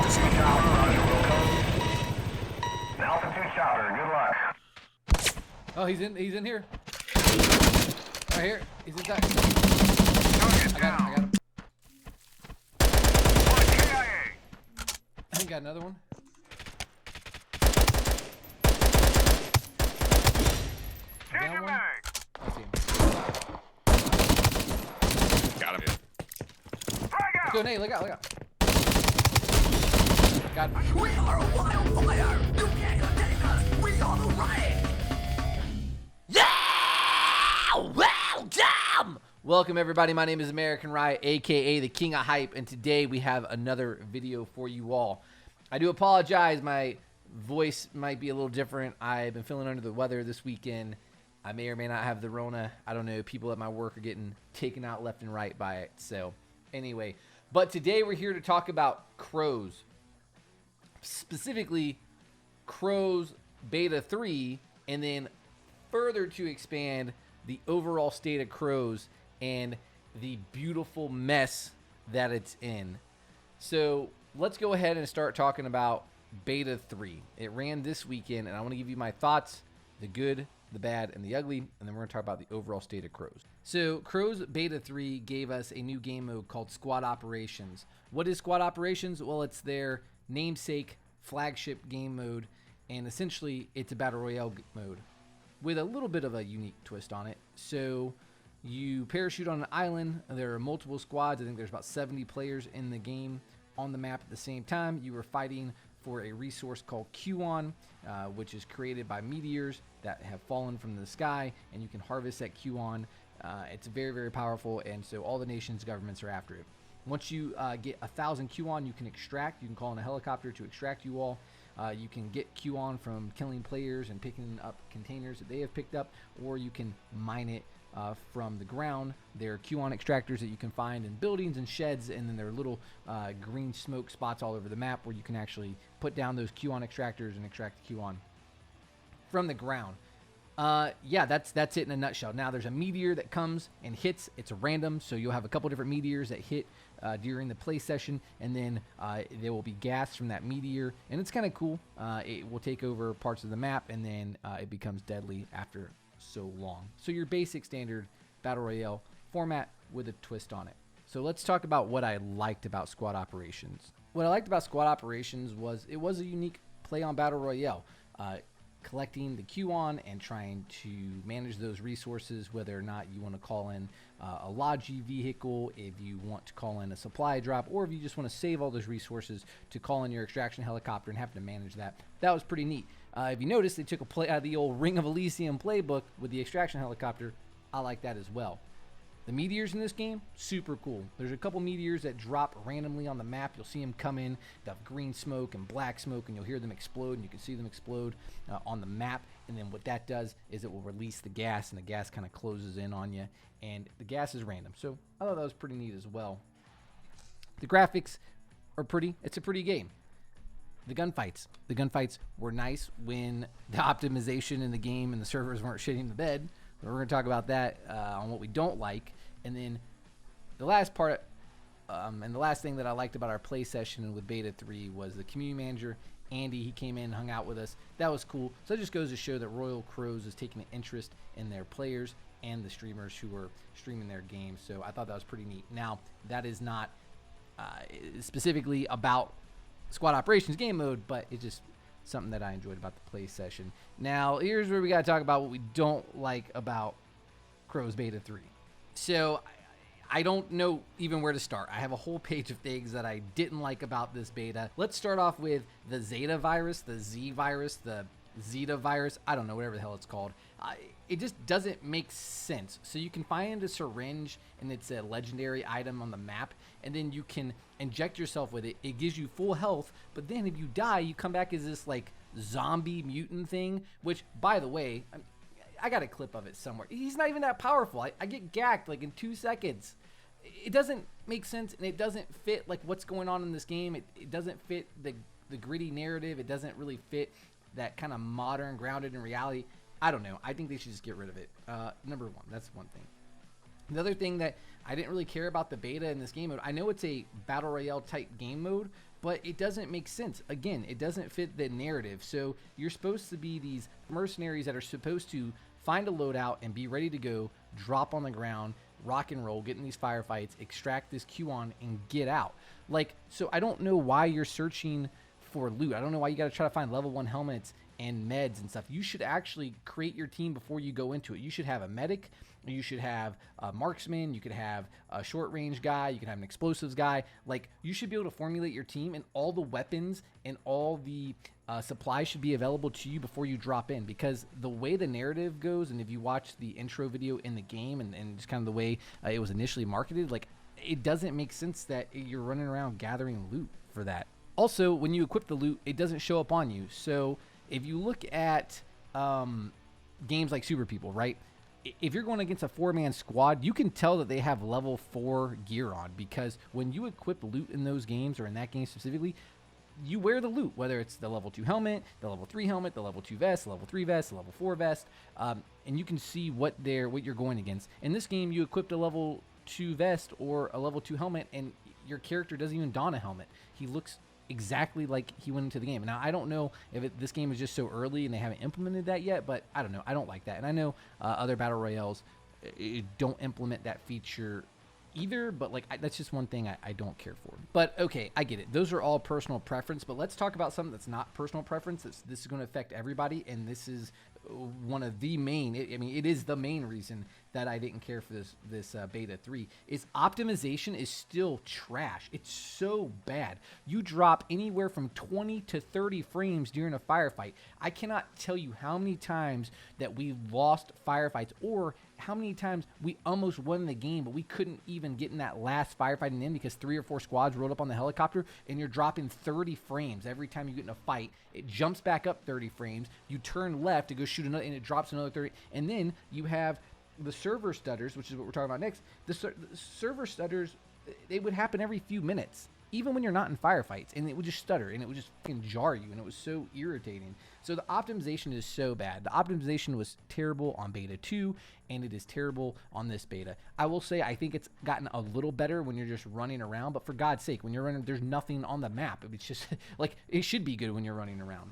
Altitude chopper, good luck. Oh, he's in here. Right here. He's inside. I got him. I think got another one. Down one. I see him. Got him. Let's go, Nate. Look out. Got him. We are a wildfire! You can't contain us! We are the riot! Yeah! Welcome! Welcome, everybody. My name is American Riot, a.k.a. the King of Hype, and today we have another video for you all. I do apologize. My voice might be a little different. I've been feeling under the weather this weekend. I may or may not have the Rona. I don't know. People at my work are getting taken out left and right by it. So, anyway. But today we're here to talk about CROWZ. Specifically, CROWZ Beta 3, and then further to expand the overall state of CROWZ and the beautiful mess that it's in. So let's go ahead and start talking about Beta 3. It ran this weekend, and I want to give you my thoughts, the good, the bad, and the ugly, and then we're going to talk about the overall state of CROWZ. So CROWZ Beta 3 gave us a new game mode called Squad Operations. What is Squad Operations? Well, it's their namesake flagship game mode, and essentially it's a battle royale mode with a little bit of a unique twist on it. So you parachute on an island. There are multiple squads. I think there's about 70 players in the game on the map at the same time. You are fighting for a resource called QON, which is created by meteors that have fallen from the sky, and you can harvest that QON. It's very, very powerful, and so all the nation's governments are after it. Once you get 1,000 QON, you can extract. You can call in a helicopter to extract you all. You can get QON from killing players and picking up containers that they have picked up, or you can mine it from the ground. There are QON extractors that you can find in buildings and sheds, and then there are little green smoke spots all over the map where you can actually put down those QON extractors and extract the QON from the ground. Yeah, that's it in a nutshell. Now, there's a meteor that comes and hits. It's random, so you'll have a couple different meteors that hit during the play session, and then there will be gas from that meteor, and it's kind of cool. It will take over parts of the map, and then it becomes deadly after so long. So your basic standard battle royale format with a twist on it. So let's talk about what I liked about Squad Operations. What I liked about Squad Operations was it was a unique play on battle royale. Collecting the QON and trying to manage those resources, whether or not you want to call in a Logi vehicle, if you want to call in a supply drop, or if you just want to save all those resources to call in your extraction helicopter and have to manage that. That was pretty neat. If you notice, they took a play out of the old Ring of Elysium playbook with the extraction helicopter. I like that as well. The meteors in this game, super cool. There's a couple meteors that drop randomly on the map. You'll see them come in, they'll have green smoke and black smoke, and you'll hear them explode, and you can see them explode on the map. And then what that does is it will release the gas, and the gas kind of closes in on you, and the gas is random. So I thought that was pretty neat as well. The graphics are pretty. It's a pretty game. The gunfights were nice when the optimization in the game and the servers weren't shitting the bed. We're going to talk about that on what we don't like. And then the last part, and the last thing that I liked about our play session with Beta 3 was the community manager, Andy. He came in and hung out with us. That was cool. So it just goes to show that Royal CROWZ is taking an interest in their players and the streamers who are streaming their games. So I thought that was pretty neat. Now, that is not specifically about Squad Operations game mode, but it's just something that I enjoyed about the play session. Now, here's where we got to talk about what we don't like about CROWZ Beta 3. So, I don't know even where to start. I have a whole page of things that I didn't like about this beta. Let's start off with the Zeta virus, the Z virus, the Zeta virus. I don't know, whatever the hell it's called. It just doesn't make sense. So you can find a syringe, and it's a legendary item on the map, and then you can inject yourself with it. It gives you full health, but then if you die, you come back as this like zombie mutant thing, which, by the way, I got a clip of it somewhere. He's not even that powerful. I get gacked like in 2 seconds. It doesn't make sense, and it doesn't fit like what's going on in this game. It doesn't fit the gritty narrative. It doesn't really fit that kind of modern, grounded in reality. I don't know. I think they should just get rid of it. Number one, that's one thing. The other thing that I didn't really care about the beta in this game mode. I know it's a battle royale type game mode, but it doesn't make sense. Again, it doesn't fit the narrative. So you're supposed to be these mercenaries that are supposed to find a loadout and be ready to go, drop on the ground, rock and roll, get in these firefights, extract this Q-on, and get out. Like, so I don't know why you're searching for loot. I don't know why you got to try to find level 1 helmets and meds and stuff. You should actually create your team before you go into it. You should have a medic, you should have a marksman, you could have a short range guy, you could have an explosives guy. Like, you should be able to formulate your team, and all the weapons and all the supplies should be available to you before you drop in, because the way the narrative goes, and if you watch the intro video in the game and just kind of the way it was initially marketed, like, it doesn't make sense that you're running around gathering loot for that. Also, when you equip the loot, it doesn't show up on you. So if you look at games like Super People, right? If you're going against a 4-man squad, you can tell that they have level 4 gear on, because when you equip loot in those games, or in that game specifically, you wear the loot, whether it's the level 2 helmet, the level 3 helmet, the level 2 vest, the level 3 vest, the level 4 vest, and you can see what you're going against. In this game, you equipped a level 2 vest or a level 2 helmet, and your character doesn't even don a helmet. He looks exactly like he went into the game. Now, I don't know if this game is just so early and they haven't implemented that yet, but I don't know. I don't like that. And I know other battle royales don't implement that feature either, but like that's just one thing I don't care for. But okay, I get it. Those are all personal preference, but let's talk about something that's not personal preference. This is going to affect everybody, and this is one of the main, it is the main reason that I didn't care for this beta 3, is optimization is still trash. It's so bad. You drop anywhere from 20 to 30 frames during a firefight. I cannot tell you how many times that we lost firefights, or how many times we almost won the game, but we couldn't even get in that last firefight in because 3 or 4 squads rolled up on the helicopter, and you're dropping 30 frames every time you get in a fight. It jumps back up 30 frames. You turn left to go shoot another, and it drops another 30. And then you have the server stutters, which is what we're talking about next. The server stutters, they would happen every few minutes, even when you're not in firefights, and it would just stutter, and it would just fucking jar you, and it was so irritating. So the optimization is so bad. The optimization was terrible on beta 2, and it is terrible on this beta. I will say I think it's gotten a little better when you're just running around, but for God's sake, when you're running, there's nothing on the map. It's just like, it should be good when you're running around.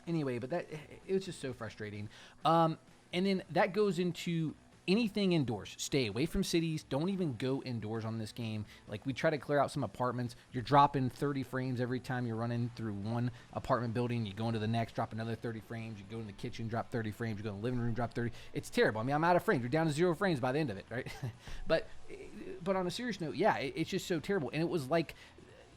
Anyway, but it was just so frustrating. And then that goes into anything indoors. Stay away from cities. Don't even go indoors on this game. Like, we try to clear out some apartments. You're dropping 30 frames every time you're running through one apartment building. You go into the next, drop another 30 frames. You go in the kitchen, drop 30 frames. You go in the living room, drop 30. It's terrible. I mean, I'm out of frames. You're down to 0 frames by the end of it, right? but on a serious note, yeah, it's just so terrible. And it was like,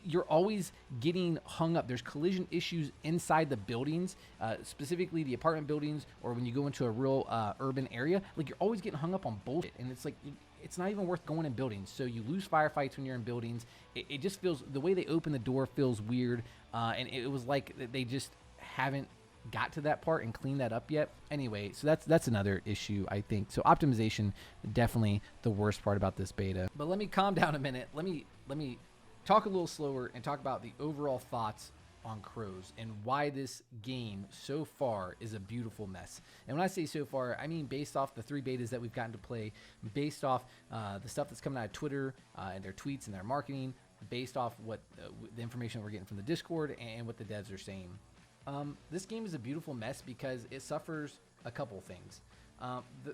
you're always getting hung up. There's collision issues inside the buildings, specifically the apartment buildings, or when you go into a real urban area. Like, you're always getting hung up on bullshit, and it's like, it's not even worth going in buildings. So you lose firefights when you're in buildings. It just feels, the way they open the door feels weird, and it was like they just haven't got to that part and cleaned that up yet. Anyway, so that's another issue, I think. So optimization, definitely the worst part about this beta. But let me calm down a minute. Let me talk a little slower and talk about the overall thoughts on CROWZ and why this game so far is a beautiful mess. And when I say so far, I mean based off the 3 betas that we've gotten to play, based off the stuff that's coming out of Twitter and their tweets and their marketing, based off what the information that we're getting from the Discord and what the devs are saying. This game is a beautiful mess because it suffers a couple things.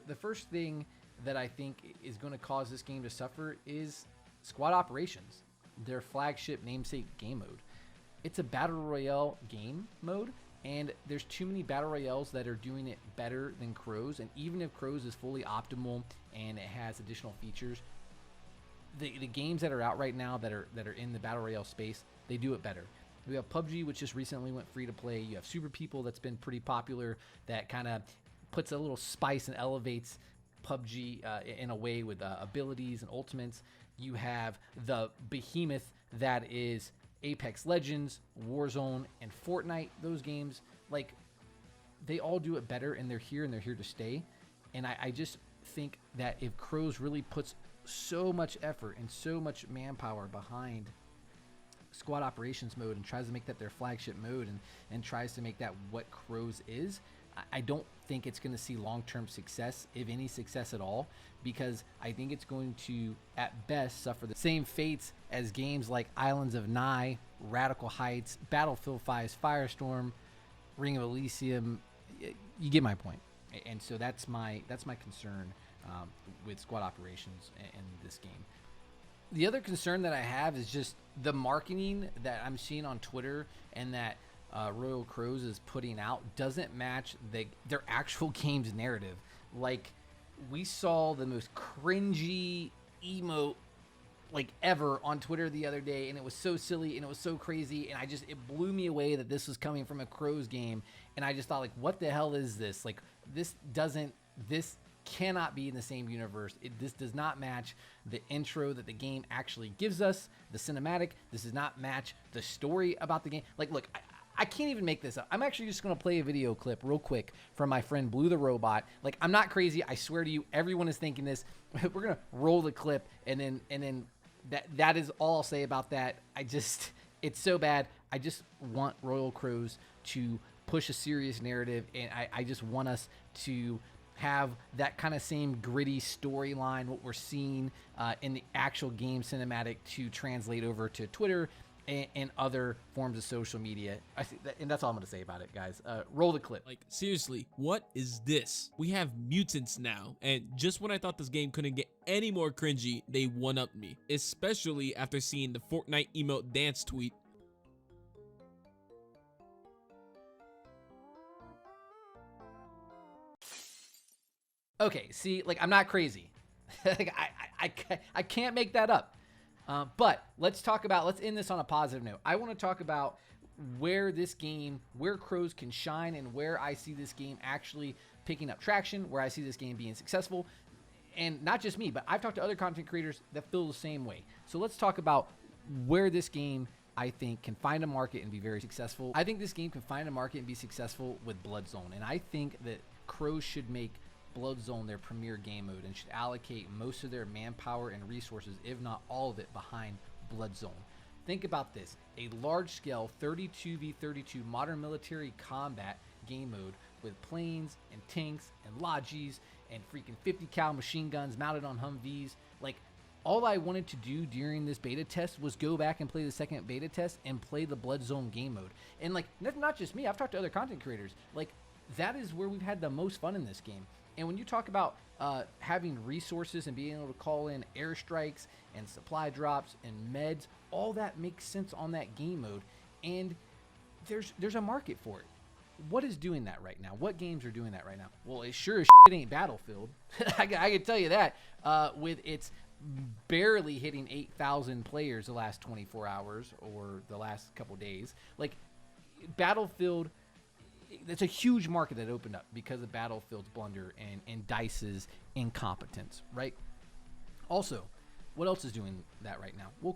The first thing that I think is going to cause this game to suffer is Squad Operations, their flagship namesake game mode. It's a battle royale game mode, and there's too many battle royales that are doing it better than CROWZ. And even if CROWZ is fully optimal and it has additional features, the games that are out right now that are in the battle royale space, they do it better. We have PUBG, which just recently went free to play. You have Super People, that's been pretty popular, that kind of puts a little spice and elevates PUBG in a way with abilities and ultimates. You have the behemoth that is Apex Legends, Warzone, and Fortnite. Those games, like, they all do it better, and they're here to stay. And I just think that if CROWZ really puts so much effort and so much manpower behind Squad Operations mode and tries to make that their flagship mode and tries to make that what CROWZ is, I don't think it's going to see long-term success, if any success at all, because I think it's going to, at best, suffer the same fates as games like Islands of Nye, Radical Heights, Battlefield 5's Firestorm, Ring of Elysium. You get my point. And so that's my concern with Squad Operations in this game. The other concern that I have is just the marketing that I'm seeing on Twitter and that Royal CROWZ is putting out doesn't match their actual game's narrative. Like, we saw the most cringy emote like ever on Twitter the other day, and it was so silly and it was so crazy, and it blew me away that this was coming from a CROWZ game. And I just thought, like, what the hell is this? Like, this cannot be in the same universe. This does not match the intro that the game actually gives us, the cinematic. This does not match the story about the game. Like, look, I can't even make this up. I'm actually just going to play a video clip real quick from my friend Blue the Robot. Like, I'm not crazy. I swear to you, everyone is thinking this. We're going to roll the clip, and then that is all I'll say about that. It's so bad. I just want Royal CROWZ to push a serious narrative, and I just want us to have that kind of same gritty storyline, what we're seeing in the actual game cinematic, to translate over to Twitter and other forms of social media. And that's all I'm going to say about it, guys. Roll the clip. Like, seriously, what is this? We have mutants now, and just when I thought this game couldn't get any more cringy, they one-upped me, especially after seeing the Fortnite emote dance tweet. Okay, see, like, I'm not crazy. Like, I can't make that up. But let's end this on a positive note. I want to talk about where CROWZ can shine, and where I see this game actually picking up traction, where I see this game being successful. And not just me, but I've talked to other content creators that feel the same way. So let's talk about where this game, I think, can find a market and be very successful. I think this game can find a market and be successful with Bloodzone. And I think that CROWZ should make Bloodzone their premier game mode and should allocate most of their manpower and resources, if not all of it, behind Bloodzone. Think about this: a large-scale 32v32 modern military combat game mode with planes and tanks and lodges and freaking 50 cal machine guns mounted on Humvees. Like, all I wanted to do during this beta test was go back and play the second beta test and play the Bloodzone game mode. And like, not just me, I've talked to other content creators. Like, that is where we've had the most fun in this game. And when you talk about having resources and being able to call in airstrikes and supply drops and meds, all that makes sense on that game mode. And there's a market for it. What is doing that right now? What games are doing that right now? Well, it sure as shit ain't Battlefield. I can tell you that, with its barely hitting 8,000 players the last 24 hours or the last couple days. Like, Battlefield, it's a huge market that opened up because of Battlefield's blunder and DICE's incompetence, right? Also, what else is doing that right now? Well,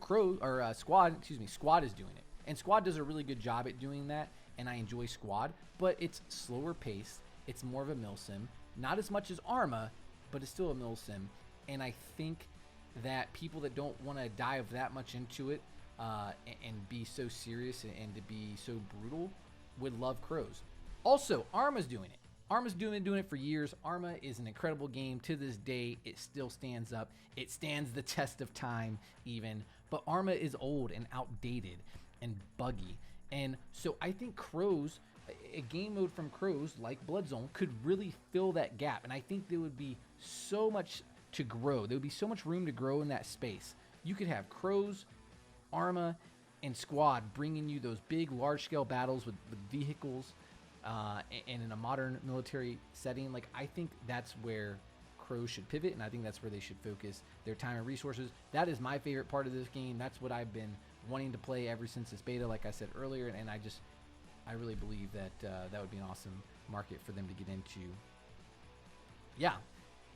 Squad is doing it. And Squad does a really good job at doing that, and I enjoy Squad, but it's slower paced. It's more of a milsim. Not as much as Arma, but it's still a milsim. And I think that people that don't want to dive that much into it and be so serious and to be so brutal would love CROWZ. Also, Arma's doing it. Arma's doing it for years. Arma is an incredible game. To this day, it still stands up. It stands the test of time even. But Arma is old and outdated and buggy. And so I think CROWZ, a game mode from CROWZ like Bloodzone, could really fill that gap. And I think there would be so much to grow. There would be so much room to grow in that space. You could have CROWZ, Arma, and Squad bringing you those big, large-scale battles with vehicles, and in a modern military setting. Like, I think that's where CROWZ should pivot, and I think that's where they should focus their time and resources. That is my favorite part of this game. That's what I've been wanting to play ever since this beta, like I said earlier, and I really believe that that would be an awesome market for them to get into. Yeah,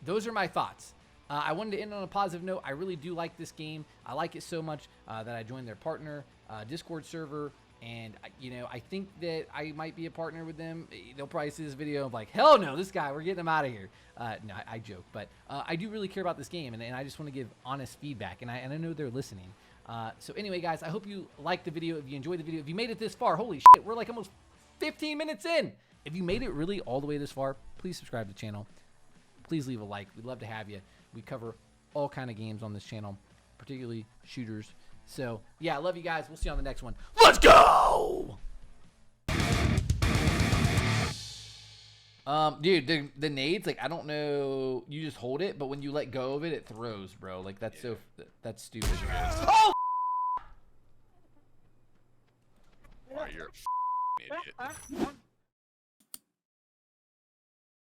those are my thoughts. I wanted to end on a positive note. I really do like this game. I like it so much that I joined their partner Discord server. And, I think that I might be a partner with them. They'll probably see this video and be like, hell no, this guy, we're getting him out of here. No, I joke. But I do really care about this game, and I just want to give honest feedback. And I know they're listening. So anyway, guys, I hope you liked the video. If you enjoyed the video, if you made it this far, holy shit, we're like almost 15 minutes in. If you made it really all the way this far, please subscribe to the channel. Please leave a like. We'd love to have you. We cover all kind of games on this channel, particularly shooters. So, yeah, I love you guys. We'll see you on the next one. Let's go! Dude, the nades, like, I don't know. You just hold it, but when you let go of it, it throws, bro. Like, that's that's stupid. Oh! Why, you're a idiot.